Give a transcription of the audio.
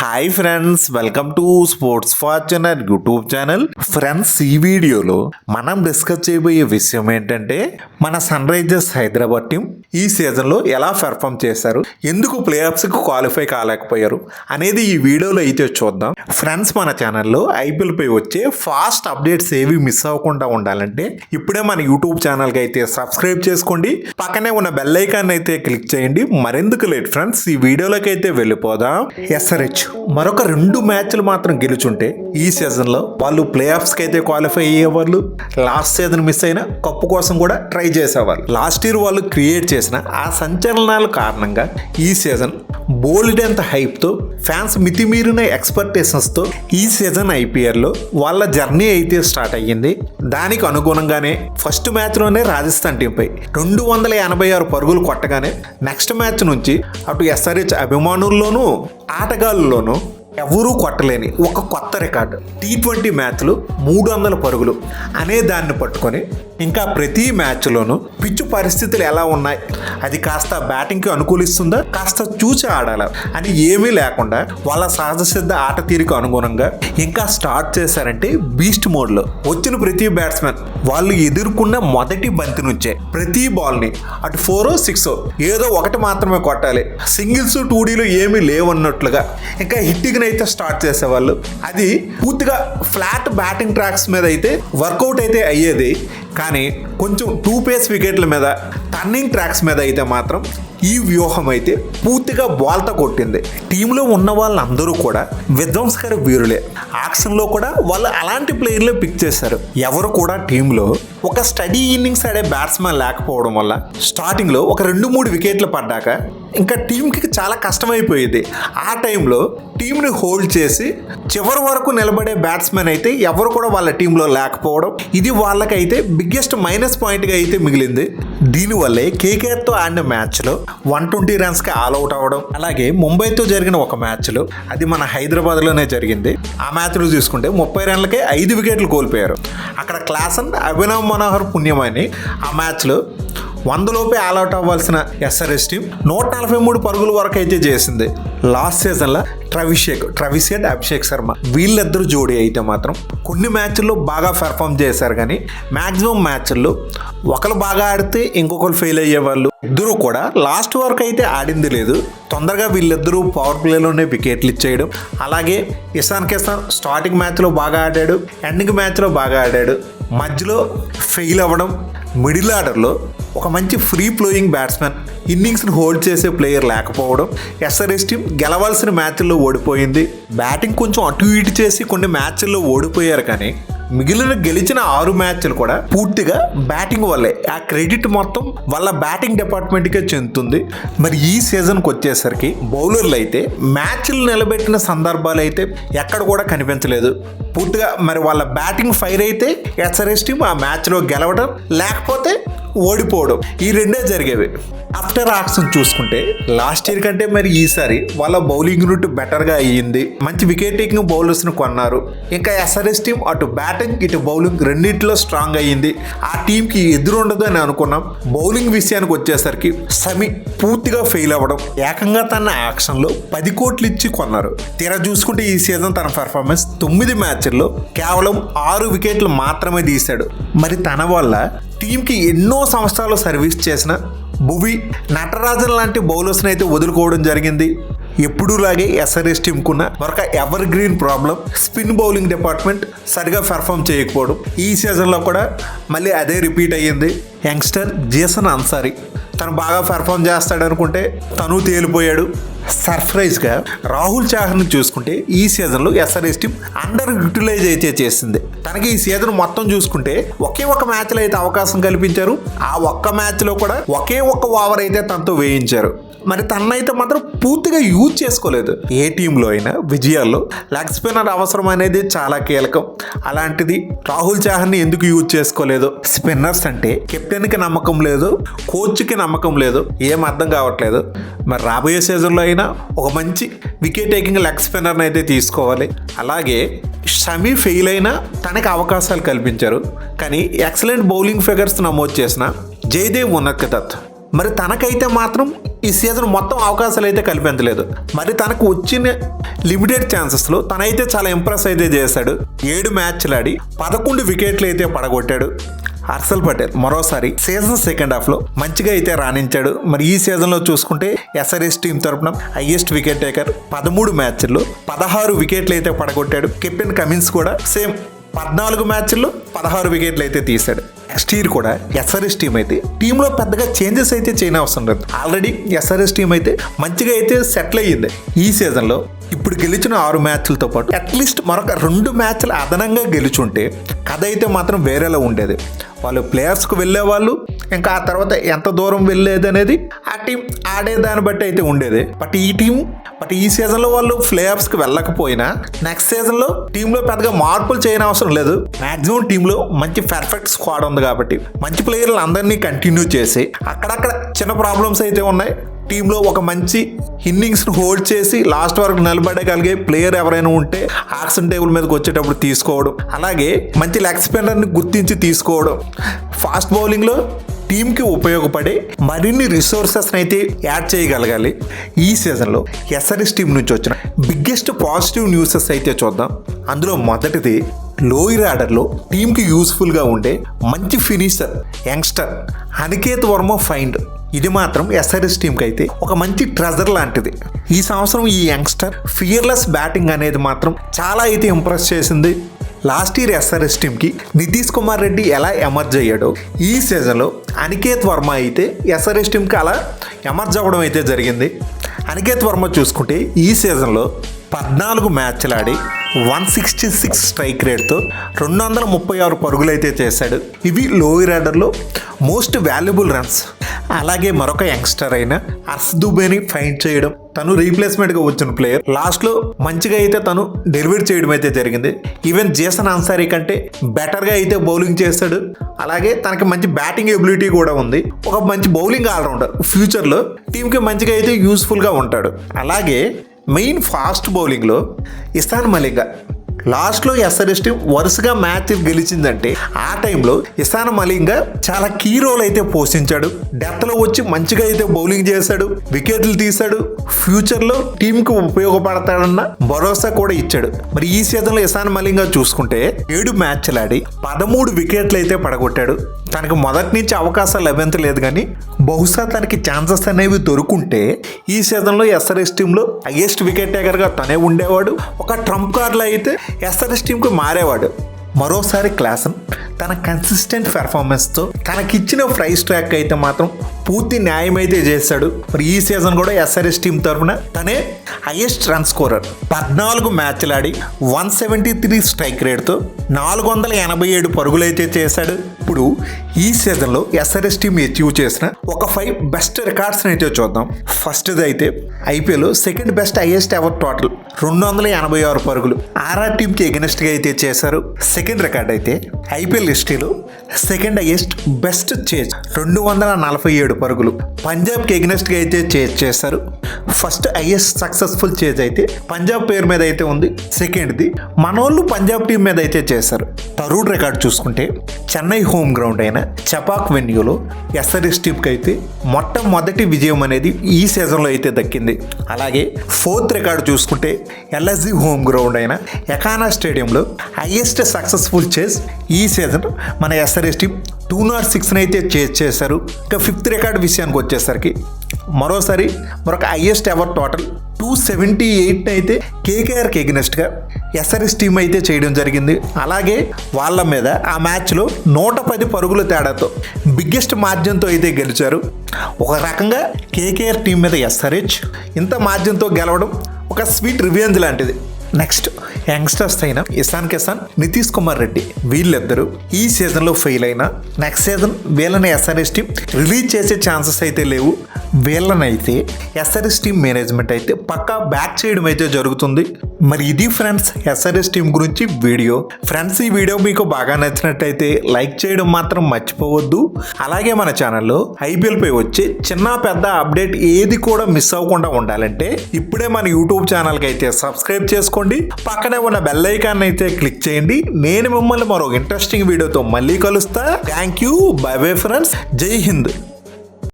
Hi friends, welcome to sports Fortuner YouTube channel. Friends, ఈ వీడియోలో మనం డిస్కస్ చేయబోయే విషయం ఏంటంటే మన సన్ రైజర్స్ హైదరాబాద్ టీం ఈ సీజన్లో ఎలా పెర్ఫామ్ చేశారు, ఎందుకు ప్లే ఆఫ్స్కి క్వాలిఫై కాలేకపోయారు అనేది ఈ వీడియోలో అయితే చూద్దాం. ఫ్రెండ్స్, మన ఛానల్లో ఐపీఎల్ పై వచ్చే ఫాస్ట్ అప్డేట్స్ ఏవి మిస్ అవ్వకుండా ఉండాలంటే ఇప్పుడే మన యూట్యూబ్ ఛానల్కి అయితే సబ్స్క్రైబ్ చేసుకోండి, పక్కనే ఉన్న బెల్ ఐకాన్ అయితే క్లిక్ చేయండి. మరెందుకు లేట్ ఫ్రెండ్స్, ఈ వీడియోలోకి అయితే వెళ్ళిపోదాం. ఎస్ఆర్హెచ్ మరొక 2 మ్యాచ్లు మాత్రం గెలుచుంటే ఈ సీజన్లో వాళ్ళు ప్లే ఆఫ్స్కి అయితే క్వాలిఫై అయ్యేవాళ్ళు. లాస్ట్ సీజన్ మిస్ అయిన కప్పు కోసం కూడా ట్రై చేసేవాళ్ళు. లాస్ట్ ఇయర్ వాళ్ళు క్రియేట్ చేసిన ఆ సంచలనాల కారణంగా ఈ సీజన్ బోల్డ్ అంత హైప్తో ఫ్యాన్స్ మితిమీరిన ఎక్స్పెక్టేషన్స్తో ఈ సీజన్ ఐపీఎల్లో వాళ్ళ జర్నీ అయితే స్టార్ట్ అయ్యింది. దానికి అనుగుణంగానే ఫస్ట్ మ్యాచ్లోనే రాజస్థాన్ టీంపై 286 పరుగులు కొట్టగానే నెక్స్ట్ మ్యాచ్ నుంచి అటు ఎస్ఆర్హెచ్ అభిమానుల్లోనూ ఆటగాళ్ళలోనూ ఎవరూ కొట్టలేని ఒక కొత్త రికార్డు T20 మ్యాచ్లు 300 పరుగులు అనే దాన్ని పట్టుకొని ఇంకా ప్రతి మ్యాచ్లోనూ పిచ్చు పరిస్థితులు ఎలా ఉన్నాయి, అది కాస్త బ్యాటింగ్కి అనుకూలిస్తుందా, కాస్త చూసి ఆడాలా అని ఏమీ లేకుండా వాళ్ళ సహజ సిద్ధ ఆట తీరుకు అనుగుణంగా ఇంకా స్టార్ట్ చేశారంటే బీస్ట్ మోడ్లో. వచ్చిన ప్రతి బ్యాట్స్మెన్ వాళ్ళు ఎదుర్కొన్న మొదటి బంతి నుంచే ప్రతి బాల్ని అటు 4 6 ఏదో ఒకటి మాత్రమే కొట్టాలి, సింగిల్స్ 2Dలు ఏమీ లేవన్నట్లుగా ఇంకా హిట్టింగ్ అయితే స్టార్ట్ చేసేవాళ్ళు. అది పూర్తిగా ఫ్లాట్ బ్యాటింగ్ ట్రాక్స్ మీద అయితే వర్కౌట్ అయితే అయ్యేది, కానీ కొంచెం 2 పేస్ వికెట్ల మీద టర్నింగ్ ట్రాక్స్ మీద అయితే మాత్రం ఈ వ్యూహం అయితే పూర్తిగా బాల్తో కొట్టింది. టీంలో ఉన్న వాళ్ళందరూ కూడా విధ్వంసకర వీరులే. యాక్షన్లో కూడా వాళ్ళు అలాంటి ప్లేయర్లే పిక్ చేశారు. ఎవరు కూడా టీంలో ఒక స్టడీ ఇన్నింగ్స్ ఆడే బ్యాట్స్మెన్ లేకపోవడం వల్ల స్టార్టింగ్లో ఒక 2-3 వికెట్లు పడ్డాక ఇంకా టీంకి చాలా కష్టమైపోయేది. ఆ టైంలో టీంని హోల్డ్ చేసి చివరి వరకు నిలబడే బ్యాట్స్మెన్ అయితే ఎవరు కూడా వాళ్ళ టీంలో లేకపోవడం, ఇది వాళ్ళకైతే బిగ్గెస్ట్ మైనస్ పాయింట్గా అయితే మిగిలింది. దీనివల్లే కేకేఆర్తో ఆడిన మ్యాచ్లో 120 రన్స్కి ఆల్అవుట్ అవ్వడం, అలాగే ముంబైతో జరిగిన ఒక మ్యాచ్లో, అది మన హైదరాబాద్లోనే జరిగింది, ఆ మ్యాచ్లో చూసుకుంటే 30 రన్లకే 5 వికెట్లు కోల్పోయారు. అక్కడ క్లాసన్ అభినవ్ మనోహర్ పుణ్యమని ఆ మ్యాచ్లో 100 లోపే ఆల్అవుట్ అవ్వాల్సిన ఎస్ఆర్హెచ్ టీం 143 పరుగుల వరకు అయితే చేసింది. లాస్ట్ సీజన్లో ట్రావిస్ హెడ్, అభిషేక్ శర్మ వీళ్ళిద్దరు జోడీ అయితే మాత్రం కొన్ని మ్యాచ్ల్లో బాగా పెర్ఫామ్ చేశారు, కానీ మ్యాక్సిమం మ్యాచ్ల్లో ఒకరు బాగా ఆడితే ఇంకొకరు ఫెయిల్ అయ్యేవాళ్ళు. ఇద్దరు కూడా లాస్ట్ వరకు అయితే ఆడింది లేదు. తొందరగా వీళ్ళిద్దరూ పవర్ ప్లేలోనే వికెట్లు ఇచ్చేయడం, అలాగే ఇషాన్ కిసాన్ స్టార్టింగ్ మ్యాచ్లో బాగా ఆడాడు, ఎండింగ్ మ్యాచ్లో బాగా ఆడాడు, మధ్యలో ఫెయిల్ అవ్వడం. మిడిల్ ఆర్డర్లో ఒక మంచి ఫ్రీ ఫ్లోయింగ్ బ్యాట్స్మెన్, ఇన్నింగ్స్ని హోల్డ్ చేసే ప్లేయర్ లేకపోవడం, ఎస్ఆర్హెచ్ టీం గెలవాల్సిన మ్యాచ్ల్లో ఓడిపోయింది. బ్యాటింగ్ కొంచెం అటు ఇటు చేసి కొన్ని మ్యాచ్ల్లో ఓడిపోయారు, కానీ గెలిచిన 6 మ్యాచ్లు కూడా పూర్తిగా బ్యాటింగ్ వల్లే. ఆ క్రెడిట్ మొత్తం వాళ్ళ బ్యాటింగ్ డిపార్ట్మెంట్కే చెందుతుంది. మరి ఈ సీజన్కి వచ్చేసరికి బౌలర్లు అయితే మ్యాచ్లు నిలబెట్టిన సందర్భాలు అయితే ఎక్కడ కూడా కనిపించలేదు. పూర్తిగా మరి వాళ్ళ బ్యాటింగ్ ఫైర్ అయితే ఎస్ఆర్హెచ్ టీం ఆ మ్యాచ్లో గెలవడం లేకపోతే ఓడిపోవడం, ఈ రెండే జరిగేవి. ఆఫ్టర్ ఆక్షన్ చూసుకుంటే లాస్ట్ ఇయర్ కంటే మరి ఈసారి వాళ్ళ బౌలింగ్ యూనిట్ బెటర్గా అయ్యింది. మంచి వికెట్ టేకింగ్ బౌలర్స్ని కొన్నారు. ఇంకా ఎస్ఆర్హెచ్ టీం అటు బ్యాటింగ్ ఇటు బౌలింగ్ రెండింటిలో స్ట్రాంగ్ అయ్యింది. ఆ టీంకి ఎదురు ఉండదు అని అనుకున్నాం. బౌలింగ్ విషయానికి వచ్చేసరికి షమి పూర్తిగా ఫెయిల్ అవ్వడం, ఏకంగా తన యాక్షన్లో 10 కోట్లు ఇచ్చి కొన్నారు. తీరా చూసుకుంటే ఈ సీజన్ తన పెర్ఫార్మెన్స్ 9 మ్యాచ్ల్లో కేవలం 6 వికెట్లు మాత్రమే తీశాడు. మరి తన వల్ల టీంకి ఎన్నో సంవత్సరాలు సర్వీస్ చేసిన భువి, నటరాజన్ లాంటి బౌలర్స్ని అయితే వదులుకోవడం జరిగింది. ఎప్పుడూలాగే ఎస్ఆర్హెచ్ టీంకున్న మరొక ever green problem spin bowling department సరిగా పెర్ఫామ్ చేయకపోవడం. ఈ సీజన్లో కూడా మళ్ళీ అదే రిపీట్ అయ్యింది. యంగ్స్టర్ జేసన్ అన్సారీ తను బాగా పెర్ఫామ్ చేస్తాడు అనుకుంటే తను తేలిపోయాడు. సర్ప్రైజ్గా రాహుల్ చాహర్ని చూసుకుంటే ఈ సీజన్లో ఎస్ఆర్హెచ్ టీం అండర్ యూటిలైజ్ అయితే చేసింది. తనకి ఈ సీజన్ మొత్తం చూసుకుంటే ఒకే ఒక మ్యాచ్లో అయితే అవకాశం కల్పించారు. ఆ ఒక్క మ్యాచ్లో కూడా ఒకే ఒక్క ఓవర్ అయితే తనతో వేయించారు. మరి తనైతే మాత్రం పూర్తిగా యూజ్ చేసుకోలేదు. ఏ టీంలో అయినా విజయాల్లో లెగ్ స్పిన్నర్ అవసరం అనేది చాలా కీలకం. అలాంటిది రాహుల్ చాహర్ని ఎందుకు యూజ్ చేసుకోలేదు? స్పిన్నర్స్ అంటే కెప్టెన్కి నమ్మకం లేదు, కోచ్కి నమ్మకం లేదు, ఏం అర్థం కావట్లేదు. మరి రాబోయే సీజన్లో అయినా ఒక మంచి వికెట్ టేకింగ్ లెగ్ స్పిన్నర్ని అయితే తీసుకోవాలి. అలాగే షమి ఫెయిల్ అయినా తనకి అవకాశాలు కల్పించారు, కానీ ఎక్సలెంట్ బౌలింగ్ ఫిగర్స్ నమోదు చేసిన జయదేవ్ ఉన్నక్కదత్ మరి తనకైతే మాత్రం ఈ సీజన్ మొత్తం అవకాశాలు అయితే కల్పించలేదు. మరి తనకు వచ్చిన లిమిటెడ్ ఛాన్సెస్లో తనైతే చాలా ఇంప్రెస్ అయితే చేశాడు. 7 మ్యాచ్లు ఆడి 11 వికెట్లు అయితే పడగొట్టాడు. హర్షల్ పటేల్ మరోసారి సీజన్ సెకండ్ హాఫ్లో మంచిగా అయితే రాణించాడు. మరి ఈ సీజన్లో చూసుకుంటే SRH టీం తరపున హైయెస్ట్ వికెట్ టేకర్. 13 మ్యాచ్ల్లో 16 వికెట్లు అయితే పడగొట్టాడు. కెప్టెన్ కమిన్స్ కూడా సేమ్ 14 మ్యాచ్ల్లో 16 వికెట్లు అయితే తీశాడు. నెక్స్ట్ ఇయర్ కూడా SRH టీం అయితే టీంలో పెద్దగా చేంజెస్ అయితే చేయనవసరం లేదు. ఆల్రెడీ SRH టీం అయితే మంచిగా అయితే సెటిల్ అయ్యింది. ఈ సీజన్లో ఇప్పుడు గెలిచిన 6 మ్యాచ్లతో పాటు అట్లీస్ట్ మరొక 2 మ్యాచ్లు అదనంగా గెలుచుంటే కథ అయితే మాత్రం వేరేలా ఉండేది. వాళ్ళు ప్లేయర్స్కు వెళ్ళేవాళ్ళు, ఇంకా ఆ తర్వాత ఎంత దూరం వెళ్ళేది అనేది ఆ టీం ఆడేదాన్ని బట్టి అయితే ఉండేది. బట్ ఈ సీజన్లో వాళ్ళు ప్లేయర్స్కి వెళ్ళకపోయినా నెక్స్ట్ సీజన్లో టీంలో పెద్దగా మార్పులు చేయని అవసరం లేదు. మాక్సిమం టీంలో మంచి పర్ఫెక్ట్ స్క్వాడ్ ఉంది కాబట్టి మంచి ప్లేయర్లు అందరినీ కంటిన్యూ చేసి అక్కడక్కడ చిన్న ప్రాబ్లమ్స్ అయితే ఉన్నాయి. టీంలో ఒక మంచి ఇన్నింగ్స్ను హోల్డ్ చేసి లాస్ట్ వరకు నిలబడగలిగే ప్లేయర్ ఎవరైనా ఉంటే ఆక్షన్ టేబుల్ మీదకి వచ్చేటప్పుడు తీసుకోవడం, అలాగే మంచి లెగ్ స్పిన్నర్ని గుర్తించి తీసుకోవడం, ఫాస్ట్ బౌలింగ్లో టీంకి ఉపయోగపడే మరిన్ని రిసోర్సెస్ని అయితే యాడ్ చేయగలగాలి. ఈ సీజన్లో SRH టీం నుంచి వచ్చిన బిగ్గెస్ట్ పాజిటివ్ న్యూసెస్ అయితే చూద్దాం. అందులో మొదటిది లోయర్ ఆర్డర్లో టీంకి యూస్ఫుల్గా ఉండే మంచి finisher youngster Aniket Varma find. ఇది మాత్రం SRH టీంకి అయితే ఒక మంచి ట్రెజర్ లాంటిది. ఈ సంవత్సరం ఈ యంగ్స్టర్ ఫియర్లెస్ బ్యాటింగ్ అనేది మాత్రం చాలా అయితే ఇంప్రెస్ చేసింది. లాస్ట్ ఇయర్ SRH టీంకి నితీష్ కుమార్ రెడ్డి ఎలా ఎమర్జ్ అయ్యాడో ఈ సీజన్లో అనికేత్ వర్మ అయితే SRH టీంకి అలా ఎమర్జ్ అవ్వడం అయితే జరిగింది. అనికేత్ వర్మ చూసుకుంటే ఈ సీజన్లో 14 మ్యాచ్లు ఆడి 166 స్ట్రైక్ రేట్తో 236 పరుగులు అయితే చేశాడు. ఇవి లోయర్ ఆర్డర్లో మోస్ట్ వాల్యుబుల్ రన్స్. అలాగే మరొక యంగ్స్టర్ అయిన హర్ష్ దుబేని ఫైండ్ చేయడం, తను రీప్లేస్మెంట్గా వచ్చిన ప్లేయర్ లాస్ట్లో మంచిగా అయితే తను డెలివరీ చేయడం అయితే జరిగింది. ఈవెన్ జేసన్ అన్సారీ కంటే బెటర్గా అయితే బౌలింగ్ చేశాడు. అలాగే తనకి మంచి బ్యాటింగ్ ఎబిలిటీ కూడా ఉంది. ఒక మంచి బౌలింగ్ ఆల్రౌండర్. ఫ్యూచర్లో టీంకి మంచిగా అయితే యూస్ఫుల్గా ఉంటాడు. అలాగే మెయిన్ ఫాస్ట్ బౌలింగ్లో ఇషాన్ మలింగా లాస్ట్లో SRH టీం వరుసగా మ్యాచ్ గెలిచిందంటే ఆ టైంలో ఇషాన్ మలింగా చాలా కీ రోల్ అయితే పోషించాడు. డెత్లో వచ్చి మంచిగా అయితే బౌలింగ్ చేశాడు, వికెట్లు తీశాడు, ఫ్యూచర్లో టీంకి ఉపయోగపడతాడన్న భరోసా కూడా ఇచ్చాడు. మరి ఈ సీజన్లో ఇషాన్ మలింగా చూసుకుంటే 7 మ్యాచ్లు ఆడి 13 వికెట్లు అయితే పడగొట్టాడు. తనకు మొదటి నుంచి అవకాశాలు లభించలేదు, కానీ బహుశా తనకి ఛాన్సెస్ అనేవి దొరుకుంటే ఈ సీజన్లో SRH టీంలో హైయెస్ట్ వికెట్ టేకర్గా తనే ఉండేవాడు. ఒక ట్రంప్ కార్డులో అయితే SRH టీంకు మారేవాడు. మరోసారి క్లాసన్ తన కన్సిస్టెంట్ పెర్ఫార్మెన్స్తో తనకిచ్చిన ప్రైస్ ట్రాక్ అయితే మాత్రం పూర్తి న్యాయం అయితే చేశాడు. మరి ఈ సీజన్ కూడా SRH టీం తరఫున తనే హైయెస్ట్ రన్ స్కోరర్. 14 మ్యాచ్లు ఆడి 173 స్ట్రైక్ రేట్తో 487 పరుగులు అయితే చేశాడు. ఇప్పుడు ఈ సీజన్లో SRH టీం అచీవ్ చేసిన ఒక 5 బెస్ట్ రికార్డ్స్ని అయితే చూద్దాం. ఫస్ట్ది అయితే IPL second best highest ever total 286 పరుగులు RR టీంకి ఎగనెస్ట్గా అయితే చేశారు. సెకండ్ రికార్డ్ అయితే IPL హిస్టరీలో సెకండ్ హైయెస్ట్ బెస్ట్ చేజ్ 247 పరుగులు పంజాబ్కి ఎగనెస్ట్గా అయితే చేజ్ చేశారు. ఫస్ట్ హైయెస్ట్ సక్సెస్ఫుల్ చేజ్ అయితే పంజాబ్ పేరు మీద అయితే ఉంది. సెకండ్ది మనోళ్ళు పంజాబ్ టీం మీద అయితే చేశారు. థర్డ్ రికార్డ్ చూసుకుంటే చెన్నై హోమ్ గ్రౌండ్ అయిన చపాక్ వెన్యూలో SRH టీంకి అయితే మొట్టమొదటి విజయం అనేది ఈ సీజన్లో అయితే దక్కింది. అలాగే ఫోర్త్ రికార్డు చూసుకుంటే LSG హోమ్ గ్రౌండ్ అయిన ఎకానా స్టేడియంలో హైయెస్ట్ సక్సెస్ఫుల్ చేజ్ ఈ సీజన్ మన SRH టీం 206 అయితే చేజ్ చేశారు. ఇక ఫిఫ్త్ రికార్డు విషయానికి వచ్చేసరికి మరొక హైయెస్ట్ ఎవర్ టోటల్ 278 అయితే KKRకి ఎగనెస్ట్గా SRH టీం అయితే చేయడం జరిగింది. అలాగే వాళ్ళ మీద ఆ మ్యాచ్లో 110 పరుగుల తేడాతో బిగ్గెస్ట్ మార్జిన్తో అయితే గెలిచారు. ఒక రకంగా KKR టీం మీద SRH ఇంత మార్జిన్తో గెలవడం ఒక స్వీట్ రివెంజ్ లాంటిది. నెక్స్ట్ యంగ్స్టర్స్ అయిన ఇషాన్ కిసాన్, నితీష్ కుమార్ రెడ్డి వీళ్ళిద్దరూ ఈ సీజన్లో ఫెయిల్ అయినా నెక్స్ట్ సీజన్ వీళ్ళని SRH టీం రిలీజ్ చేసే ఛాన్సెస్ అయితే లేవు. వీళ్ళనైతే SRH టీం మేనేజ్మెంట్ అయితే పక్కా బ్యాక్ చేయడం అయితే జరుగుతుంది. మరి ఇది ఫ్రెండ్స్ SRH టీం గురించి వీడియో. ఫ్రెండ్స్, ఈ వీడియో మీకు బాగా నచ్చినట్టయితే లైక్ చేయడం మాత్రం మర్చిపోవద్దు. అలాగే మన ఛానల్లో IPL పై వచ్చే చిన్న పెద్ద అప్డేట్ ఏది కూడా మిస్ అవ్వకుండా ఉండాలంటే ఇప్పుడే మన యూట్యూబ్ ఛానల్కి అయితే సబ్స్క్రైబ్ చేసుకోండి. పక్కనే ఉన్న బెల్ ఐకాన్ అయితే క్లిక్ చేయండి. నేను మిమ్మల్ని మరో ఇంట్రెస్టింగ్ వీడియోతో మళ్ళీ కలుస్తా. Thank you. By bye friends. జై హింద్.